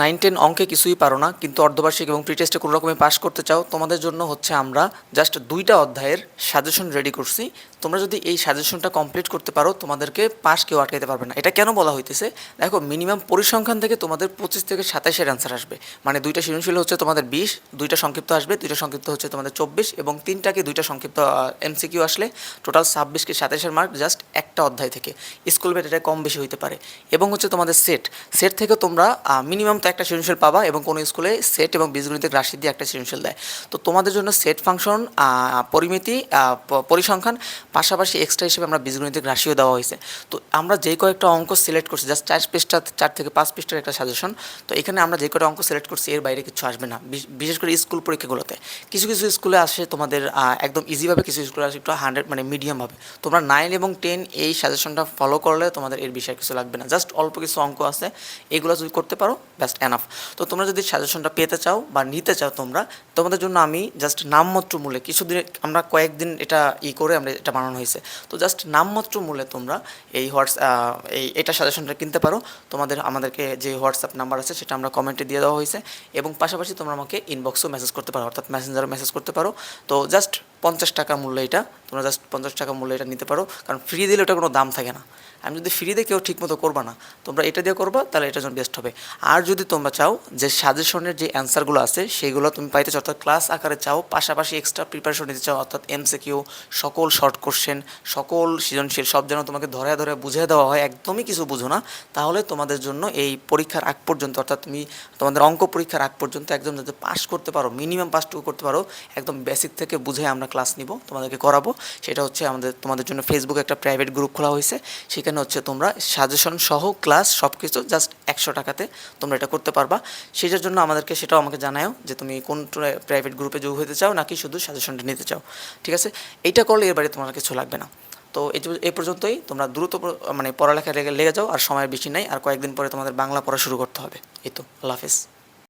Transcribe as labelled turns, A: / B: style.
A: 9-10 অঙ্কে কিছুই পারো না, কিন্তু অর্ধবার্ষিক এবং প্রি টেস্টে কোনো রকমে পাস করতে চাও, তোমাদের জন্য হচ্ছে আমরা জাস্ট 2টা অধ্যায়ের সাজেশন রেডি করছি। তোমরা যদি এই সাজেশনটা কমপ্লিট করতে পারো, তোমাদেরকে পাস কেউ আটকাতে পারবে না। এটা কেন বলা হইতেছে, দেখো মিনিমাম পরিসংখ্যান থেকে তোমাদের 25 থেকে 27-এর অ্যান্সার আসবে। মানে 2টা সৃজনশীল হচ্ছে তোমাদের 20, 2টা সংক্ষিপ্ত আসবে, 2টা সংক্ষিপ্ত হচ্ছে তোমাদের 24, এবং 3টাকে 2টা সংক্ষিপ্ত এমসিকিউ আসলে টোটাল 26 কি 27-এর মার্ক জাস্ট একটা অধ্যায় থেকে। স্কুল বেড এটা কম বেশি হইতে পারে। এবং হচ্ছে তোমাদের সেট থেকে তোমরা মিনিমাম তো একটা সৃজনশীল পাবা, এবং কোনো স্কুলে সেট এবং বীজগণিতিক রাশি দিয়ে একটা সৃজনশীল দেয়। তো তোমাদের জন্য সেট ফাংশন, পরিমিতি, পরিসংখ্যান, পাশাপাশি এক্সট্রা হিসেবে আমরা বীজগণিতিক রাশিও দেওয়া হয়েছে। তো আমরা যেই কয়েকটা অঙ্ক সিলেক্ট করছি, জাস্ট 4 থেকে 5 পৃষ্ঠার একটা সাজেশন। তো এখানে আমরা যে কটা অঙ্ক সিলেক্ট করছি এর বাইরে কিছু আসবে না, বিশেষ করে স্কুল পরীক্ষাগুলোতে। কিছু কিছু স্কুলে আসে তোমাদের একদম ইজিভাবে, কিছু স্কুলে আসে একটু 100 মানে মিডিয়ামভাবে। তোমরা 9 এবং 10 এই সাজেশনটা ফলো করলে তোমাদের এর বিষয়ে কিছু লাগবে না, জাস্ট অল্প কিছু অঙ্ক আছে, এগুলো যদি করতে পারো ব্যাস্ট এনাফ। তো তোমরা যদি সাজেশনটা পেতে চাও বা নিতে চাও, তোমাদের জন্য আমি জাস্ট নামমাত্র মূল্যে, কিছুদিন আমরা কয়েকদিন এটা করে আমরা এটা বানানো হয়েছে, তো জাস্ট নামমাত্র মূল্যে তোমরা এই এটা সাজেশনটা কিনতে পারো। আমাদেরকে যে হোয়াটসঅ্যাপ নাম্বার আছে সেটা আমরা কমেন্টে দিয়ে দেওয়া হয়েছে, এবং পাশাপাশি তোমরা আমাকে ইনবক্সেও মেসেজ করতে পারো, অর্থাৎ মেসেঞ্জারও মেসেজ করতে পারো। তো জাস্ট 50 টাকা মূল্য এটা, তোমরা জাস্ট 50 টাকা মূল্য এটা নিতে পারো, কারণ ফ্রি দিলে ওটা কোনো দাম থাকে না। আমি যদি ফ্রি দিয়ে কেউ ঠিকমতো করবা না, তোমরা এটা দিয়ে করবা, তাহলে এটার জন্য বেস্ট হবে। আর যদি তোমরা চাও যে সাজেশনের যে অ্যান্সারগুলো আছে সেগুলো তুমি পাইতে চাও, অর্থাৎ ক্লাস আকারে চাও, পাশাপাশি এক্সট্রা প্রিপারেশন নিতে চাও, অর্থাৎ এমসিকিউ, সকল শর্ট কোশ্চেন, সকল সৃজনশীল সব যেন তোমাকে ধরে ধরে বুঝিয়ে দেওয়া হয়, একদমই কিছু বুঝো না, তাহলে তোমাদের জন্য এই পরীক্ষার আগ পর্যন্ত, অর্থাৎ তোমাদের অঙ্ক পরীক্ষার আগ পর্যন্ত একদম যাতে পাস করতে পারো, মিনিমাম পাসটুকু করতে পারো, একদম বেসিক থেকে বুঝে আমরা ক্লাস নিব, তোমাদেরকে করাবো। সেটা হচ্ছে তোমাদের জন্য ফেসবুকে একটা প্রাইভেট গ্রুপ খোলা হয়েছে, সেখানে হচ্ছে তোমরা সাজেশন সহ ক্লাস সব কিছু জাস্ট 100 টাকাতে তোমরা এটা করতে পারবা। সেটার জন্য সেটাও আমাকে জানাও যে তুমি কোন প্রাইভেট গ্রুপে যোগ হতে চাও, নাকি শুধু সাজেশনটা নিতে চাও। ঠিক আছে, এইটা করলে এর বাইরে তোমার কিছু লাগবে না। তো এই পর্যন্তই, তোমরা দ্রুত মানে পড়ালেখা লেগে যাও, আর সময়ের বেশি নাই, আর কয়েকদিন পরে তোমাদের বাংলা পড়া শুরু করতে হবে। এই তো, আল্লাহ হাফেজ।